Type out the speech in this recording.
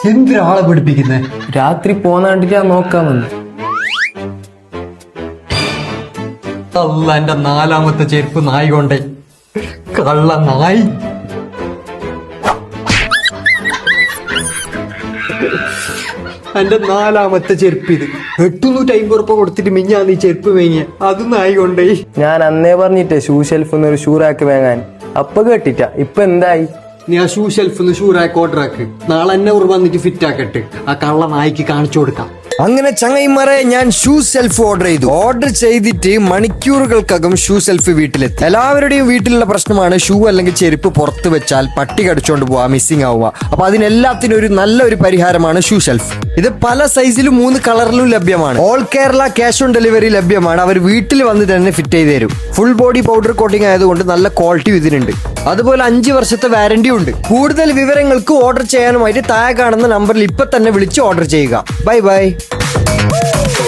എന്തിനാളെ പഠിപ്പിക്കുന്നേ? രാത്രി പോന്ന കണ്ടിട്ട് ഞാൻ നോക്കാമെന്ന്. അല്ല, എന്റെ 4ാമത്തെ ചെരുപ്പ് നായി കൊണ്ടേ. കള്ള നായി. എന്റെ 4ാമത്തെ ചെരുപ്പ് ഇത്. 850 ഉറുപ്പ കൊടുത്തിട്ട് മിഞ്ഞാന്ന് ഈ ചെരുപ്പ് വാങ്ങിയ അത് നായി കൊണ്ടേ. ഞാൻ അന്നേ പറഞ്ഞിട്ടേ ഷൂ ഷെൽഫ് ഒരു ഷൂ റാക്ക് വാങ്ങാൻ. അപ്പൊ കേട്ടിട്ട. ഇപ്പൊ എന്തായി? നീ ആ shoe shelf shoe rack order ആക്ക്. നാളെ എന്നെ വന്നിട്ട് ഫിറ്റ് ആക്കട്ടെ. ആ കള്ള നായിക്ക് കാണിച്ചു കൊടുക്കാം. അങ്ങനെ ചങ്ങൈമാരെ ഞാൻ ഷൂ സെൽഫ് ഓർഡർ ചെയ്തിട്ട് മണിക്കൂറുകൾക്കകം ഷൂ സെൽഫ് വീട്ടിലെത്തി. എല്ലാവരുടെയും വീട്ടിലുള്ള പ്രശ്നമാണ് ഷൂ അല്ലെങ്കിൽ ചെരുപ്പ് പുറത്ത് വെച്ചാൽ പട്ടി കടിച്ചോണ്ട് പോവാ, മിസ്സിംഗ് ആവുക. അപ്പൊ അതിനെല്ലാത്തിനും ഒരു നല്ലൊരു പരിഹാരമാണ് ഷൂ സെൽഫ്. ഇത് പല സൈസിലും 3 കളറിലും ലഭ്യമാണ്. All Kerala cash on delivery ലഭ്യമാണ്. അവർ വീട്ടിൽ വന്ന് തന്നെ ഫിറ്റ് ചെയ്ത് തരും. ഫുൾ ബോഡി പൗഡർ കോട്ടിംഗ് ആയതുകൊണ്ട് നല്ല ക്വാളിറ്റി ഇതിനുണ്ട്. അതുപോലെ 5 വർഷത്തെ വാറന്റി ഉണ്ട്. കൂടുതൽ വിവരങ്ങൾക്ക് ഓർഡർ ചെയ്യാനുമായിട്ട് താഴെ കാണുന്ന നമ്പറിൽ ഇപ്പൊ തന്നെ വിളിച്ച് ഓർഡർ ചെയ്യുക. Bye bye.